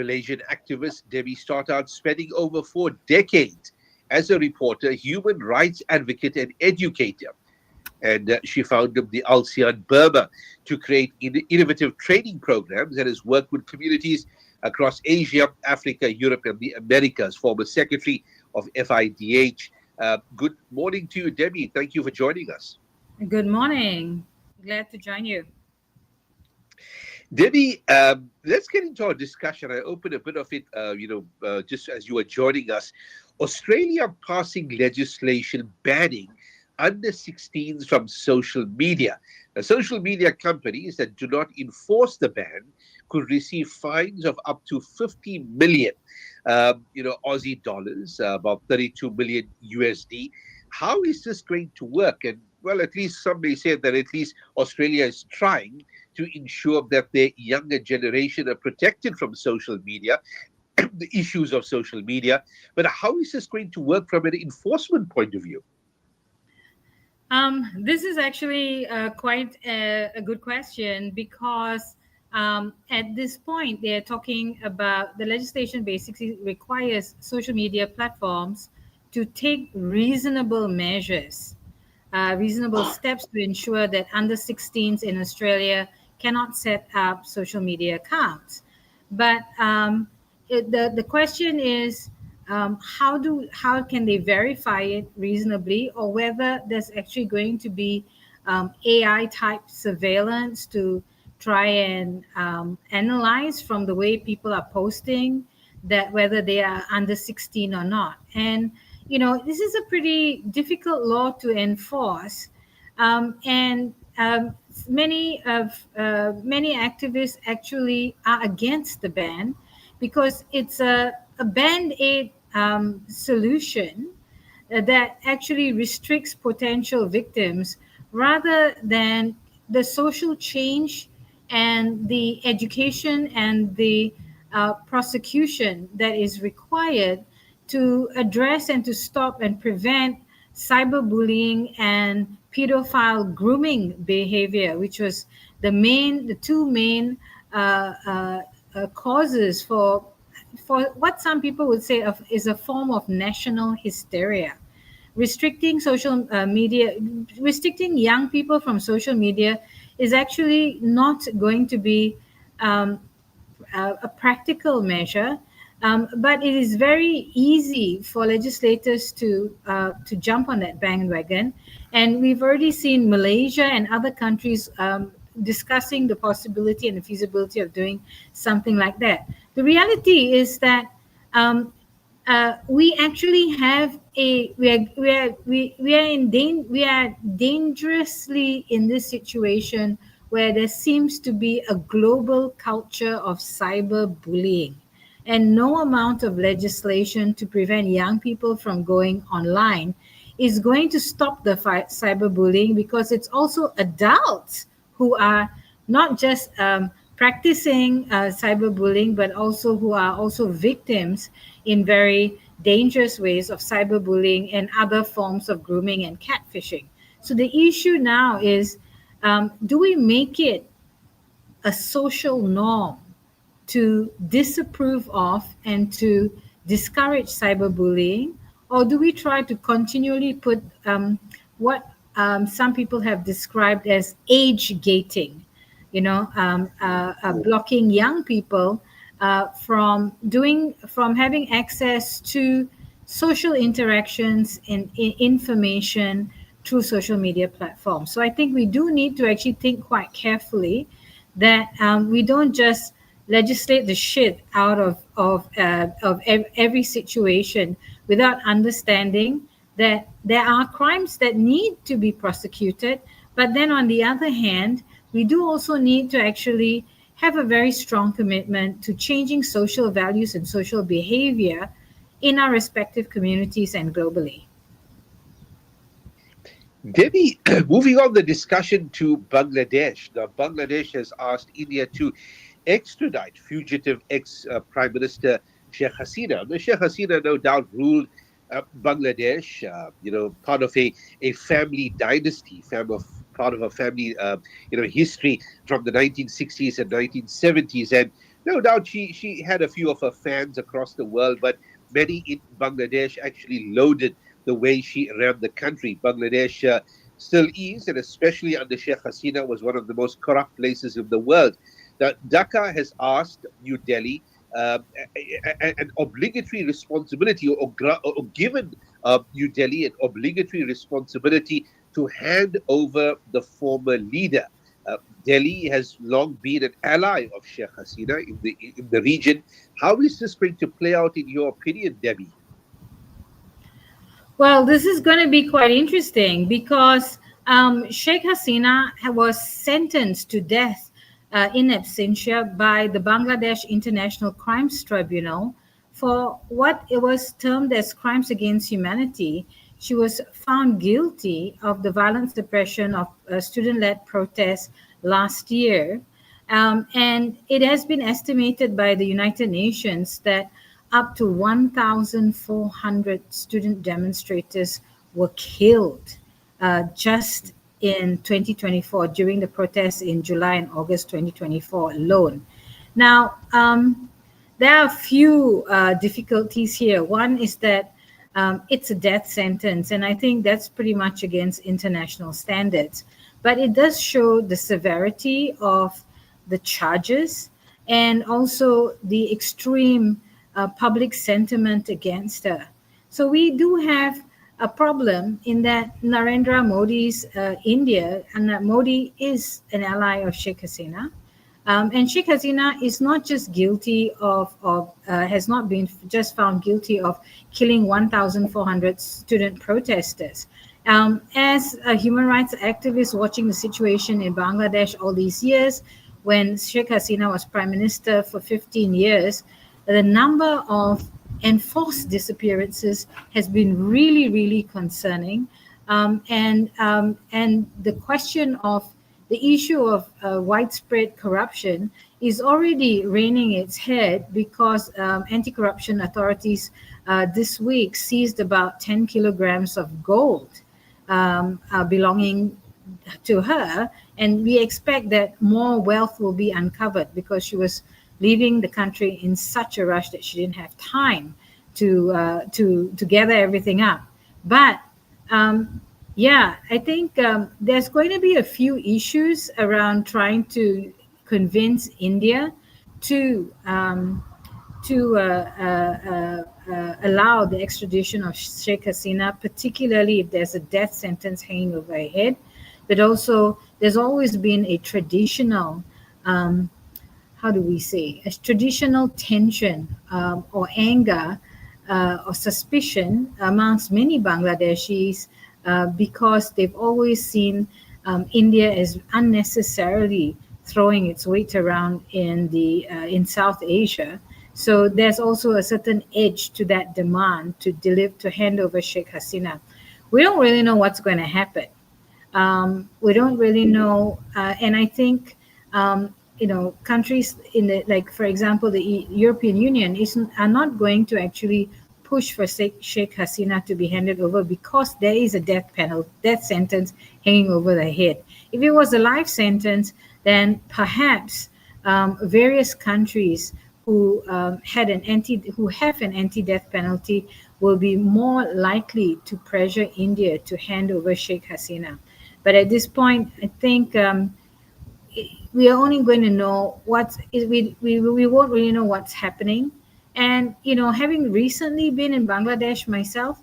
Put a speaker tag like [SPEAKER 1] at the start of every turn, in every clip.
[SPEAKER 1] Malaysian activist Debbie Stodard, spending over 4 decades as a reporter, human rights advocate, and educator. And she founded the ASEAN Burma to create innovative training programs and has worked with communities across Asia, Africa, Europe, and the Americas. Former Secretary of FIDH. Good morning to you, Debbie. Thank you for joining us.
[SPEAKER 2] Good morning. Glad to join you.
[SPEAKER 1] Debbie, let's get into our discussion. I opened a bit of it, just as you were joining us. Australia passing legislation banning under 16s from social media. Now, social media companies that do not enforce the ban could receive fines of up to 50 million, Aussie dollars, about 32 million USD. How is this going to work? And well, at least some may say that at least Australia is trying to ensure that their younger generation are protected from social media, the issues of social media. But how is this going to work from an enforcement point of view?
[SPEAKER 2] This is actually quite a good question because at this point, they're talking about the legislation basically requires social media platforms to take reasonable steps to ensure that under 16s in Australia cannot set up social media accounts. But the question is, how can they verify it reasonably, or whether there's actually going to be AI type surveillance to try and analyze from the way people are posting that whether they are under 16 or not. And this is a pretty difficult law to enforce, and many activists actually are against the ban because it's a band-aid solution that actually restricts potential victims rather than the social change and the education and the prosecution that is required to address and to stop and prevent cyberbullying and pedophile grooming behavior, which was the two main causes for what some people would say is a form of national hysteria. Restricting young people from social media is actually not going to be a practical measure, but it is very easy for legislators to jump on that bandwagon, and we've already seen Malaysia and other countries discussing the possibility and the feasibility of doing something like that. The reality is that we actually have we are dangerously in this situation where there seems to be a global culture of cyberbullying, and no amount of legislation to prevent young people from going online is going to stop the fight cyberbullying, because it's also adults who are not just practicing cyberbullying, but also who are also victims in very dangerous ways of cyberbullying and other forms of grooming and catfishing. So the issue now is, do we make it a social norm to disapprove of and to discourage cyberbullying, or do we try to continually put what some people have described as age gating, blocking young people from having access to social interactions and information through social media platforms. So I think we do need to actually think quite carefully that we don't just legislate the shit out of every situation without understanding that there are crimes that need to be prosecuted. But then on the other hand, we do also need to actually have a very strong commitment to changing social values and social behavior in our respective communities and globally.
[SPEAKER 1] Debbie, moving on the discussion to Bangladesh. Now, Bangladesh has asked India to extradite fugitive ex-Prime Minister Sheikh Hasina. Now, Sheikh Hasina no doubt ruled Bangladesh, part of a family dynasty, part of a family, history from the 1960s and 1970s. And No doubt she had a few of her fans across the world, but many in Bangladesh actually loaded the way she ran the country. Bangladesh still is, and especially under Sheikh Hasina, was one of the most corrupt places in the world. Now, Dhaka has asked New Delhi an obligatory responsibility, or given New Delhi an obligatory responsibility to hand over the former leader. Uh, Delhi has long been an ally of Sheikh Hasina in the region. How is this going to play out in your opinion, Debbie?
[SPEAKER 2] Well, this is going to be quite interesting because Sheikh Hasina was sentenced to death in absentia by the Bangladesh International Crimes Tribunal for what it was termed as crimes against humanity. She was found guilty of the violent suppression of student led protests last year. And it has been estimated by the United Nations that up to 1,400 student demonstrators were killed just in 2024 during the protests in July and August 2024 alone. Now, there are a few difficulties here. One is that it's a death sentence, and I think that's pretty much against international standards. But it does show the severity of the charges and also the extreme public sentiment against her. So we do have a problem in that Narendra Modi's India, and that Modi is an ally of Sheikh Hasina. And Sheikh Hasina is not just guilty has not been just found guilty of killing 1,400 student protesters. As a human rights activist watching the situation in Bangladesh all these years, when Sheikh Hasina was prime minister for 15 years, the number of enforced disappearances has been really, really concerning. And the question of the issue of widespread corruption is already rearing its head because anti-corruption authorities this week seized about 10 kilograms of gold belonging to her, and we expect that more wealth will be uncovered because she was leaving the country in such a rush that she didn't have time to gather everything up. But yeah, I think there's going to be a few issues around trying to convince India to allow the extradition of Sheikh Hasina, particularly if there's a death sentence hanging over her head. But also, there's always been a traditional, how do we say, a traditional tension or anger or suspicion amongst many Bangladeshis because they've always seen India as unnecessarily throwing its weight around in South Asia. So there's also a certain edge to that demand to hand over Sheikh Hasina. We don't really know what's going to happen. We don't really know, and I think countries in the, like, for example, the European Union are not going to actually push for Sheikh Hasina to be handed over because there is a death sentence hanging over their head. If it was a life sentence, then perhaps various countries who have an anti-death penalty will be more likely to pressure India to hand over Sheikh Hasina. But at this point, I think we are only going to know we won't really know what's happening. And having recently been in Bangladesh myself,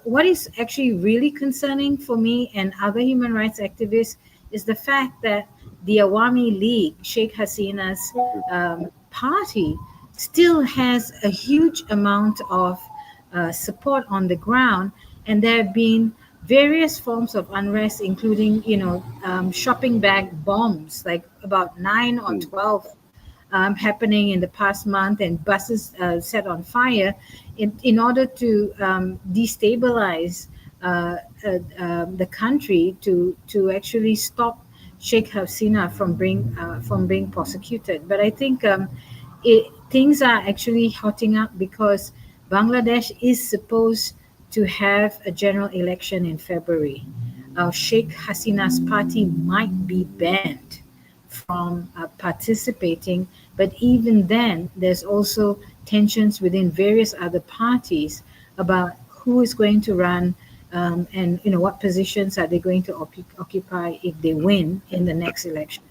[SPEAKER 2] what is actually really concerning for me and other human rights activists is the fact that the Awami League, Sheikh Hasina's party, still has a huge amount of support on the ground, and there have been various forms of unrest, including shopping bag bombs, like about 9 or 12 happening in the past month, and buses set on fire in order to destabilize the country to actually stop Sheikh Hasina from being prosecuted. But I think things are actually hotting up because Bangladesh is supposed to have a general election in February. Sheikh Hasina's party might be banned from participating. But even then, there's also tensions within various other parties about who is going to run, and what positions are they going to occupy if they win in the next election.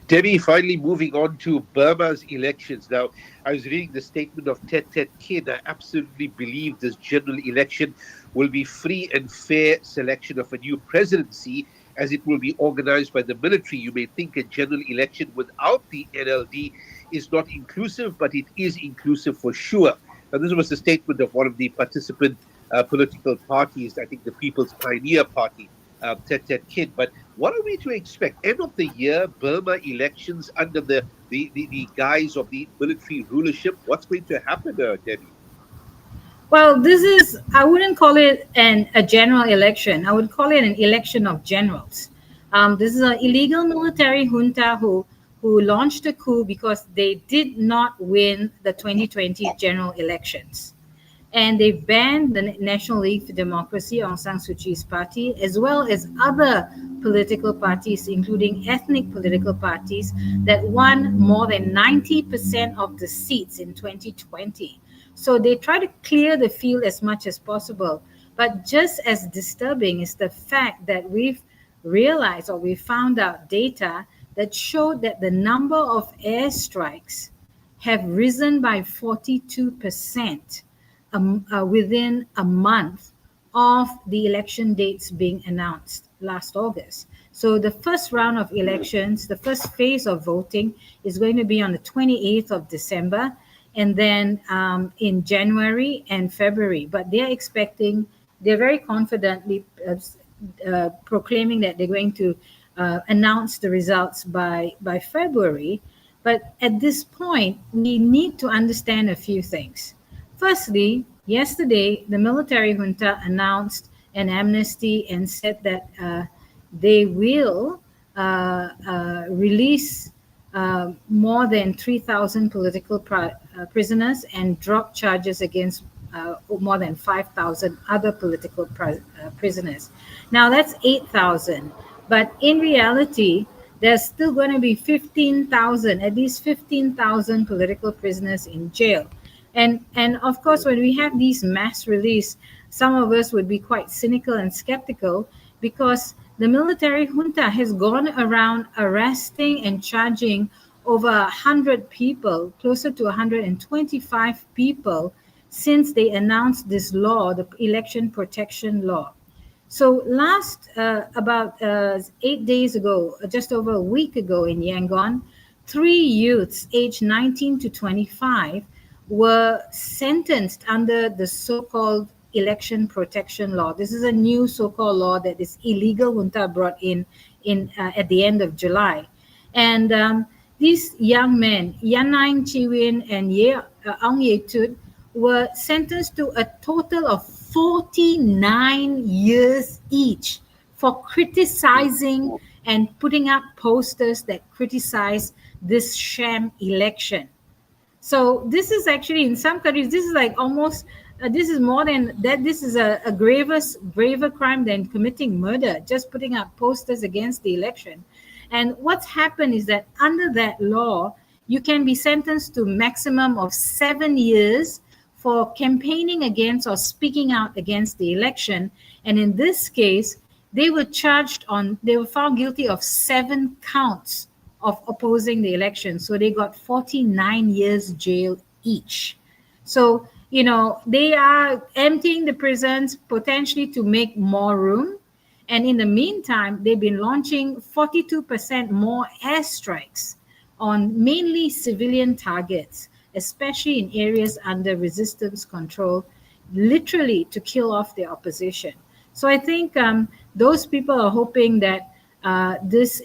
[SPEAKER 1] Debbie, finally moving on to Burma's elections. Now, I was reading the statement of Tet Tet Kin. I absolutely believe this general election will be free and fair selection of a new presidency, as it will be organized by the military. You may think a general election without the NLD is not inclusive, but it is inclusive for sure. Now, this was the statement of one of the participant political parties, I think the People's Pioneer Party, Tet Tet Kin. But what are we to expect? End of the year, Burma elections under the guise of the military rulership. What's going to happen, Debbie?
[SPEAKER 2] Well, I wouldn't call it a general election. I would call it an election of generals. This is an illegal military junta who launched a coup because they did not win the 2020 general elections. And they banned the National League for Democracy, Aung San Suu Kyi's party, as well as other political parties, including ethnic political parties that won more than 90% of the seats in 2020. So they try to clear the field as much as possible. But just as disturbing is the fact that we've realized, or we found out data that showed that the number of airstrikes have risen by 42% within a month of the election dates being announced last August. So the first round of elections, the first phase of voting is going to be on the 28th of December, and then in January and February. But they're very confidently proclaiming that they're going to announce the results by February. But at this point, we need to understand a few things. Firstly, yesterday, the military junta announced an amnesty and said that they will release more than 3,000 political prisoners and drop charges against more than 5,000 other political prisoners. Now, that's 8,000. But in reality, there's still going to be 15,000, at least 15,000 political prisoners in jail. And of course, when we have these mass release, some of us would be quite cynical and skeptical because the military junta has gone around arresting and charging over 100 people, closer to 125 people, since they announced this law, the Election Protection Law. So about 8 days ago, just over a week ago in Yangon, 3 youths aged 19 to 25 were sentenced under the so-called Election Protection Law. This is a new so-called law that this illegal junta brought in at the end of July. And these young men, Yanang Chiwin and Aung Ye Tut, were sentenced to a total of 49 years each for criticizing and putting up posters that criticize this sham election. So this is actually, in some countries, this is like almost, this is more than that. This is a graver crime than committing murder, just putting up posters against the election. And what's happened is that under that law, you can be sentenced to maximum of 7 years for campaigning against or speaking out against the election. And in this case, they were found guilty of 7 counts of opposing the election. So they got 49 years jail each. So, they are emptying the prisons potentially to make more room. And in the meantime, they've been launching 42% more airstrikes on mainly civilian targets, especially in areas under resistance control, literally to kill off the opposition. So I think those people are hoping that this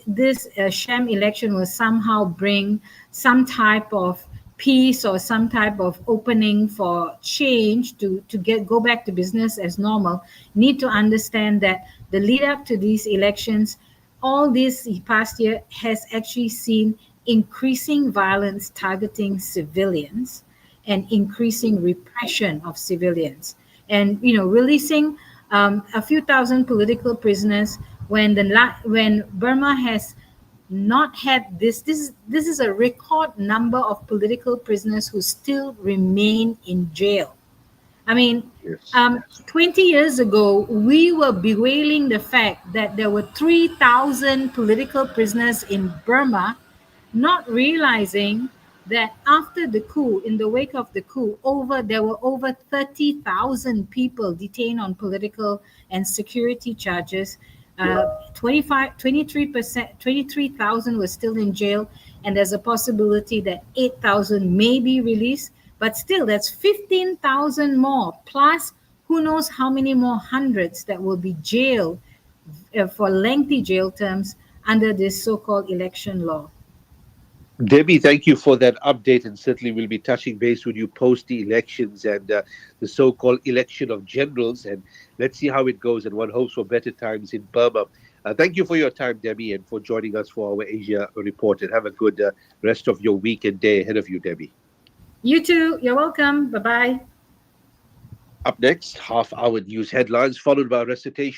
[SPEAKER 2] sham election will somehow bring some type of peace or some type of opening for change to go back to business as normal. Need to understand that the lead up to these elections, all this past year has actually seen increasing violence targeting civilians and increasing repression of civilians, and releasing a few thousand political prisoners when Burma has not had this is a record number of political prisoners who still remain in jail. I mean,
[SPEAKER 1] Yes.
[SPEAKER 2] 20 years ago, we were bewailing the fact that there were 3,000 political prisoners in Burma, not realizing that after the coup, in the wake of the coup, there were over 30,000 people detained on political and security charges. 23%, 23,000 were still in jail, and there's a possibility that 8,000 may be released. But still, that's 15,000 more, plus who knows how many more hundreds that will be jailed for lengthy jail terms under this so-called election law.
[SPEAKER 1] Debbie, thank you for that update, and certainly we'll be touching base with you post the elections and the so-called election of generals, and let's see how it goes, and one hopes for better times in Burma. Thank you for your time, Debbie, and for joining us for our Asia Report, and have a good rest of your week and day ahead of you, Debbie.
[SPEAKER 2] You too. You're welcome. Bye-bye.
[SPEAKER 1] Up next, half-hour news headlines, followed by a recitation